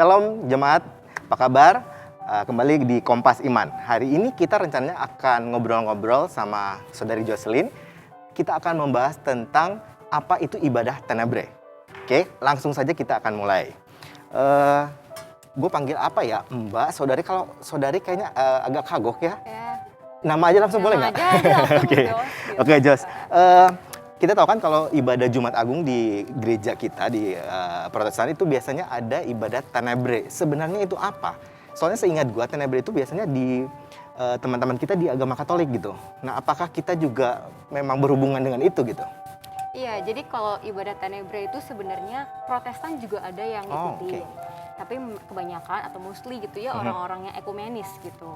Shalom jemaat, apa kabar? Kembali di Kompas Iman. Hari ini kita rencananya akan ngobrol-ngobrol sama Saudari Jocelyn. Kita akan membahas tentang apa itu ibadah tenebre. Oke, langsung saja kita akan mulai. Gue panggil apa ya, Mbak, Saudari? Kalau Saudari kayaknya agak kagok ya. Nama aja langsung boleh nggak? Oke, Jos. Kita tahu kan kalau ibadah Jumat Agung di gereja kita di Protestan itu biasanya ada ibadah tenebre. Sebenarnya itu apa? Soalnya seingat gua tenebre itu biasanya di teman-teman kita di agama Katolik gitu. Nah, apakah kita juga memang berhubungan dengan itu gitu? Iya, jadi kalau ibadah tenebre itu sebenarnya Protestan juga ada yang ikuti. Tapi kebanyakan atau mostly gitu ya orang-orang yang ekumenis gitu.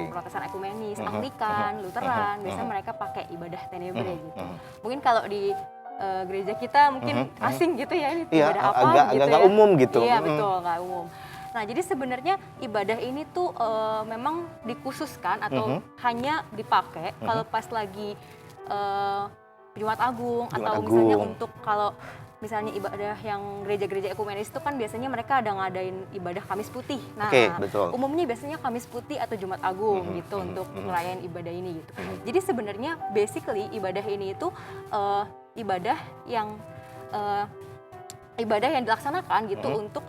Protestan ekumenis, Anglikan, Lutheran, biasanya mereka pakai ibadah tenebre gitu. Mungkin kalau di gereja kita mungkin asing gitu ya, ini ibadah apa gitu agak ya. Umum gitu. Iya betul, nggak umum. Nah jadi sebenarnya ibadah ini tuh memang dikhususkan atau hanya dipakai kalau pas lagi Jumat Agung atau misalnya untuk kalau misalnya ibadah yang gereja-gereja ekumenis itu kan biasanya mereka ada ngadain ibadah Kamis Putih. Nah, umumnya biasanya Kamis Putih atau Jumat Agung gitu untuk ngerayain ibadah ini gitu. Jadi sebenarnya basically ibadah ini itu ibadah yang dilaksanakan gitu untuk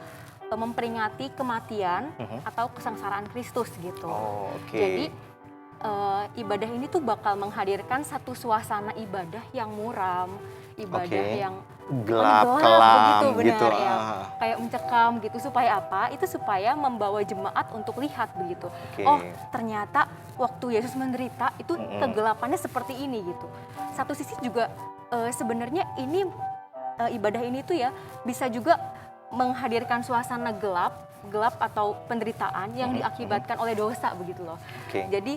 memperingati kematian atau kesengsaraan Kristus gitu. Jadi ibadah ini tuh bakal menghadirkan satu suasana ibadah yang muram, ibadah yang gelap kelam begitu, gitu, benar ya. Kayak mencekam gitu, supaya apa? Itu supaya membawa jemaat untuk lihat begitu. Oh, ternyata waktu Yesus menderita itu kegelapannya seperti ini gitu. Satu sisi juga sebenarnya ini ibadah ini tuh ya bisa juga menghadirkan suasana gelap atau penderitaan yang diakibatkan oleh dosa begitu loh. Jadi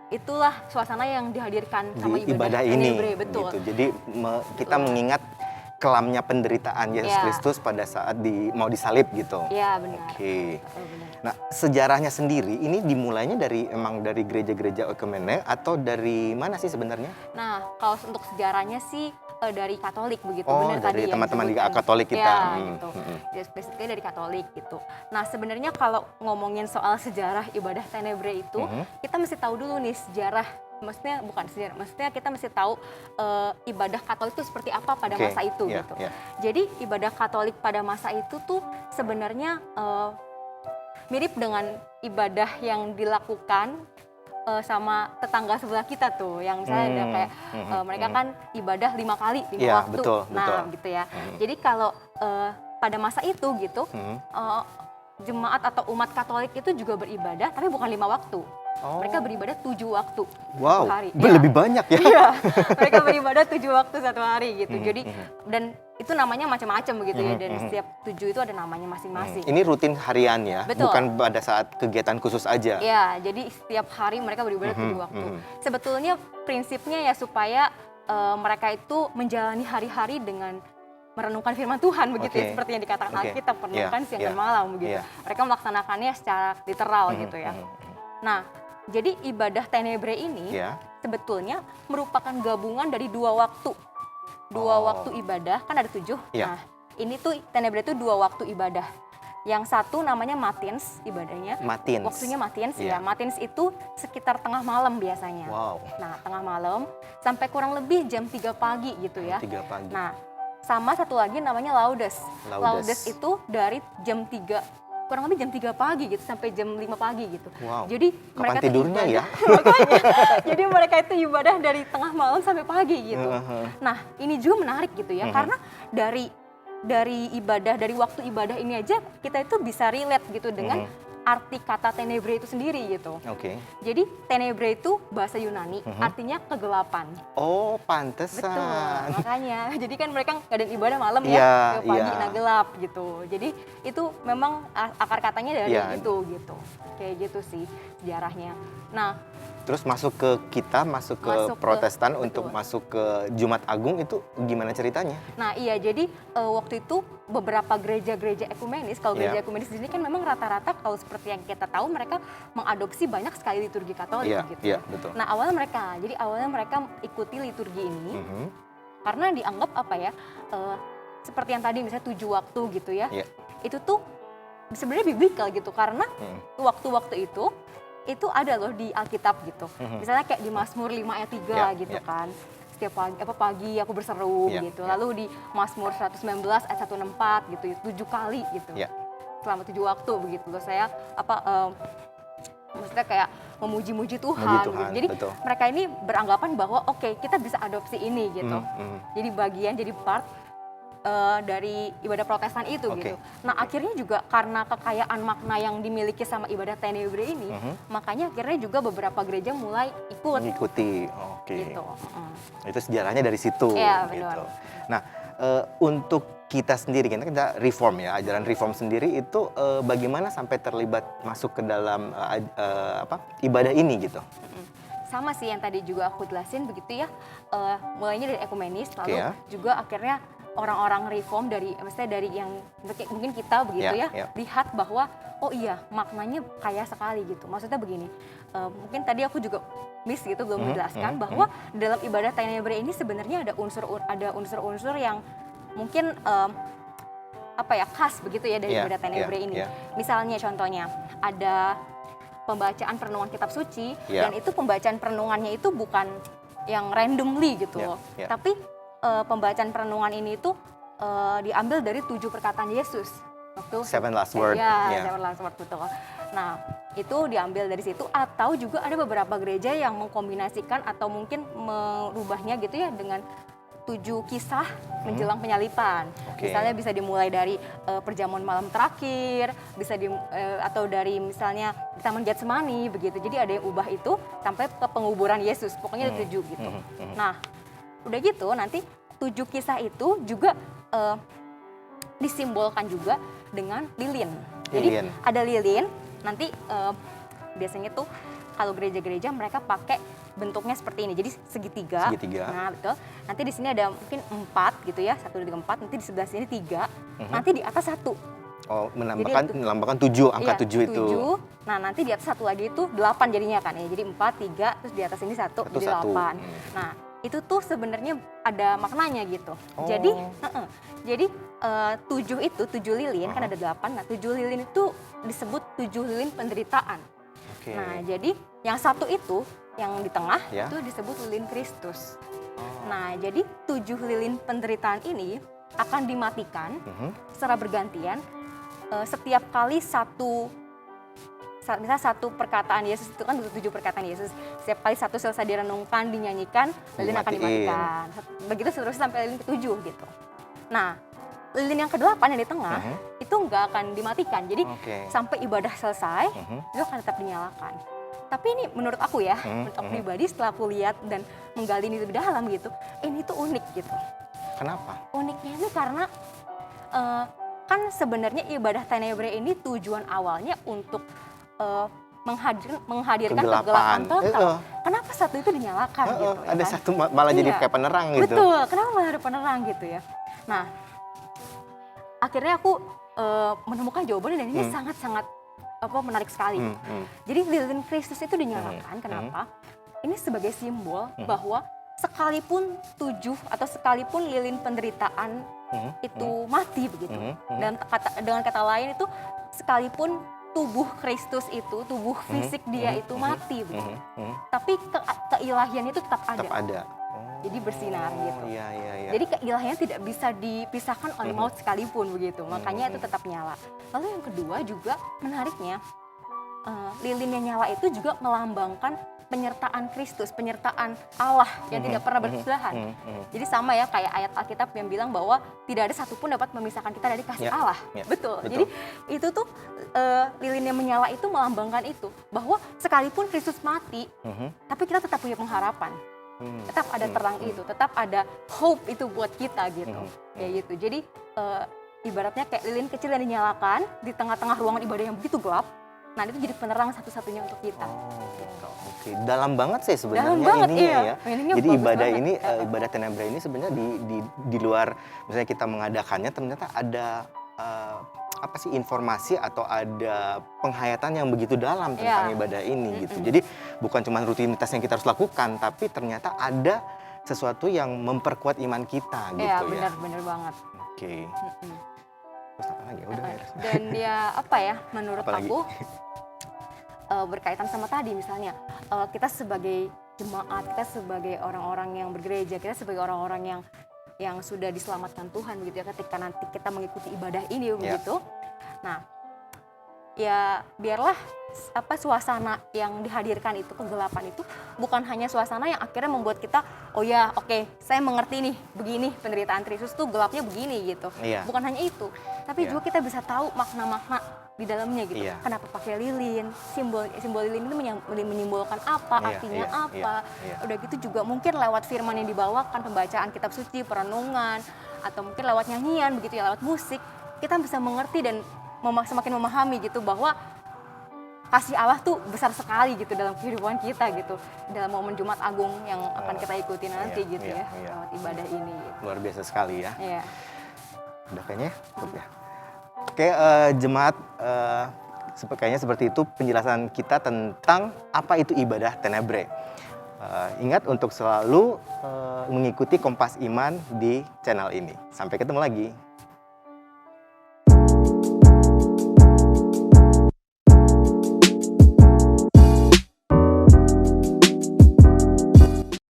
itulah suasana yang dihadirkan sama ibadah ini. Betul. Gitu. Jadi kita mengingat kelamnya penderitaan Yesus Kristus pada saat mau disalib gitu. Iya benar. Benar. Nah, sejarahnya sendiri ini dimulainya dari gereja-gereja ekumene atau dari mana sih sebenarnya? Nah, kalau untuk sejarahnya sih dari Katolik begitu, benar tadi dari teman-teman di Katolik kita. Ya, gitu. Spesifiknya dari Katolik gitu. Nah, sebenarnya kalau ngomongin soal sejarah ibadah tenebre itu, kita mesti tahu dulu nih sejarah. Maksudnya kita mesti tahu ibadah Katolik itu seperti apa pada masa itu gitu. Jadi ibadah Katolik pada masa itu tuh sebenarnya mirip dengan ibadah yang dilakukan sama tetangga sebelah kita tuh, yang misalnya ada kayak mereka kan ibadah 5 kali 5 waktu. Betul. Gitu ya. Jadi kalau pada masa itu gitu, jemaat atau umat Katolik itu juga beribadah, tapi bukan 5 waktu. Mereka beribadah 7 waktu satu hari. Lebih banyak ya? Iya, mereka beribadah 7 waktu satu hari gitu. Jadi dan itu namanya macam-macam begitu ya. Dan setiap 7 itu ada namanya masing-masing. Ini rutin harian ya? Betul. Bukan pada saat kegiatan khusus aja? Iya, jadi setiap hari mereka beribadah 7 waktu. Sebetulnya prinsipnya ya supaya mereka itu menjalani hari-hari dengan merenungkan firman Tuhan begitu ya, seperti yang dikatakan Alkitab, renungkan siang dan malam begitu. Mereka melaksanakannya secara literal gitu ya. Nah, jadi ibadah tenebre ini sebetulnya merupakan gabungan dari 2 waktu. 2 waktu ibadah, kan ada 7. Nah, ini tuh tenebre itu 2 waktu ibadah. Yang satu namanya matins ibadahnya. Waktunya matins ya. Matins itu sekitar tengah malam biasanya. Nah, tengah malam sampai kurang lebih jam 3 pagi gitu ya. 3 pagi. Nah, sama satu lagi namanya laudes. Laudes itu dari jam 3 kurang lebih jam 3 pagi gitu sampai jam 5 pagi gitu. Jadi kapan tidurnya ya? Makanya. Jadi mereka itu ibadah dari tengah malam sampai pagi gitu. Nah, ini juga menarik gitu ya, karena dari waktu ibadah ini aja kita itu bisa relate gitu dengan arti kata tenebre itu sendiri gitu. Jadi tenebre itu bahasa Yunani, artinya kegelapan. Oh, pantesan. Betul, makanya. Jadi kan mereka ngadain ibadah malam ya, pagi gelap gitu. Jadi itu memang akar katanya dari itu gitu. Kayak gitu sih sejarahnya. Nah, terus masuk ke Protestan untuk masuk ke Jumat Agung itu gimana ceritanya? Nah iya, jadi waktu itu beberapa gereja-gereja ekumenis, kalau gereja ekumenis di sini kan memang rata-rata kalau seperti yang kita tahu mereka mengadopsi banyak sekali liturgi Katolik gitu. Betul. Nah awalnya mereka ikuti liturgi ini karena dianggap seperti yang tadi misalnya 7 waktu gitu ya. itu tuh sebenarnya biblikal gitu, karena waktu-waktu itu ada loh di Alkitab gitu. Misalnya kayak di Mazmur 5 ayat 3 gitu kan. Setiap pagi aku berseru gitu. Lalu di Mazmur 119 ayat 164 gitu, 7 kali gitu. Selama 7 waktu begitu loh saya maksudnya kayak memuji-muji Tuhan gitu. Jadi mereka ini beranggapan bahwa oke, kita bisa adopsi ini gitu. Jadi bagian, jadi part dari ibadah Protestan itu gitu. Nah akhirnya juga karena kekayaan makna yang dimiliki sama ibadah Tenebrae ini, makanya akhirnya juga beberapa gereja mulai mengikuti. Gitu. Itu sejarahnya dari situ. Iya, gitu. benar. Nah untuk kita sendiri, kita reform ya, ajaran reform sendiri itu bagaimana sampai terlibat masuk ke dalam ibadah ini gitu? Sama sih yang tadi juga aku jelasin begitu ya, mulainya dari ekumenis, lalu juga akhirnya orang-orang reform maksudnya dari yang mungkin kita begitu lihat bahwa oh iya maknanya kaya sekali gitu. Maksudnya begini, mungkin tadi aku juga gitu belum menjelaskan bahwa dalam ibadah Tenebrae ini sebenarnya ada unsur-unsur yang mungkin khas begitu ya dari ibadah Tenebrae ini. Misalnya contohnya ada pembacaan perenungan kitab suci dan itu pembacaan perenungannya itu bukan yang randomly gitu loh. Tapi pembacaan perenungan ini tuh diambil dari 7 perkataan Yesus. Seven last word. Seven last word betul. Nah, itu diambil dari situ, atau juga ada beberapa gereja yang mengkombinasikan atau mungkin merubahnya gitu ya dengan 7 kisah menjelang penyalipan. Misalnya bisa dimulai dari perjamuan malam terakhir, bisa atau dari misalnya di Taman Getsemani begitu. Jadi ada yang ubah itu sampai ke penguburan Yesus. Pokoknya ada 7 gitu. Nah, udah gitu nanti 7 kisah itu juga disimbolkan juga dengan lilin. Jadi ada lilin, nanti biasanya tuh kalau gereja-gereja mereka pakai bentuknya seperti ini, jadi segitiga. Nah betul. Nanti di sini ada mungkin 4 gitu ya, 1, 2, 3, 4. Nanti di sebelah sini 3. Nanti di atas 1. Oh, melambangkan 7, angka 7 itu. 7. Nah nanti di atas 1 lagi itu 8 jadinya kan ya. Jadi 4, 3, terus di atas ini 1, jadi 8. Nah itu tuh sebenarnya ada maknanya gitu. Jadi 7 itu 7 lilin kan ada 8. Nah 7 lilin itu disebut 7 lilin penderitaan. Nah jadi yang 1 itu yang di tengah itu disebut lilin Kristus. Nah jadi 7 lilin penderitaan ini akan dimatikan secara bergantian setiap kali misalnya satu perkataan Yesus itu kan 7 perkataan Yesus. Setiap kali 1 selesai direnungkan, dinyanyikan, lilin akan dimatikan. Begitu seterusnya sampai lilin ke-7 gitu. Nah, lilin yang ke-8 yang di tengah itu nggak akan dimatikan. Jadi sampai ibadah selesai, itu akan tetap dinyalakan. Tapi ini menurut aku ya, menurut aku pribadi setelah aku lihat dan menggali ini lebih dalam gitu, ini tuh unik gitu. Kenapa? Uniknya itu karena kan sebenarnya ibadah Tenebrae ini tujuan awalnya untuk menghadirkan kegelapan total. Kenapa 1 itu dinyalakan gitu ya ada kan? 1 malah jadi kayak penerang gitu. Betul, kenapa malah ada penerang gitu ya. Nah, akhirnya aku menemukan jawabannya dan ini sangat-sangat menarik sekali. Jadi lilin Kristus itu dinyalakan, kenapa? Ini sebagai simbol bahwa sekalipun 7 atau sekalipun lilin penderitaan itu mati begitu. Dan dengan kata lain itu sekalipun tubuh Kristus itu, tubuh fisik dia itu mati begitu. Tapi keilahian itu tetap ada. Jadi bersinar gitu. Jadi keilahian tidak bisa dipisahkan oleh maut sekalipun begitu. Makanya itu tetap nyala. Lalu yang kedua juga menariknya, lilin yang nyala itu juga melambangkan penyertaan Kristus, penyertaan Allah yang tidak pernah berkesalahan. Jadi sama ya kayak ayat Alkitab yang bilang bahwa tidak ada satupun dapat memisahkan kita dari kasih Allah. Betul. Jadi itu tuh lilin yang menyala itu melambangkan itu, bahwa sekalipun Kristus mati, tapi kita tetap punya pengharapan. Tetap ada terang itu, tetap ada hope itu buat kita gitu. Ya gitu. Jadi ibaratnya kayak lilin kecil yang dinyalakan di tengah-tengah ruangan ibadah yang begitu gelap. Nah itu jadi penerang satu-satunya untuk kita. Dalam banget sih sebenarnya ininya ya. Jadi ibadah ini, ibadah Tenebrae ini sebenarnya di luar misalnya kita mengadakannya, ternyata ada informasi atau ada penghayatan yang begitu dalam tentang ibadah ini gitu. Jadi bukan cuma rutinitas yang kita harus lakukan, tapi ternyata ada sesuatu yang memperkuat iman kita gitu ya. Benar banget. Terus lagi? Udah beres. Dan ya apa ya, menurut Apalagi? aku berkaitan sama tadi misalnya kita sebagai jemaat, kita sebagai orang-orang yang bergereja, kita sebagai orang-orang yang sudah diselamatkan Tuhan begitu ya, ketika nanti kita mengikuti ibadah ini begitu. Nah, ya biarlah suasana yang dihadirkan itu, kegelapan itu bukan hanya suasana yang akhirnya membuat kita oh ya oke, saya mengerti nih begini penderitaan Kristus tuh gelapnya begini gitu. Bukan hanya itu, tapi juga kita bisa tahu makna-makna di dalamnya gitu. Kenapa pakai lilin? Simbol lilin itu menyimbolkan apa? Artinya apa? Udah gitu juga mungkin lewat firman yang dibawakan, pembacaan kitab suci, perenungan, atau mungkin lewat nyanyian begitu ya, lewat musik, kita bisa mengerti dan semakin memahami gitu bahwa kasih Allah tuh besar sekali gitu dalam kehidupan kita gitu, dalam momen Jumat Agung yang akan kita ikuti nanti gitu ya, lewat ibadah ini. Gitu. Luar biasa sekali ya. Iya. Udah kayaknya cukup ya. Oke, jemaat, kayaknya seperti itu penjelasan kita tentang apa itu ibadah Tenebre. Ingat untuk selalu mengikuti Kompas Iman di channel ini. Sampai ketemu lagi.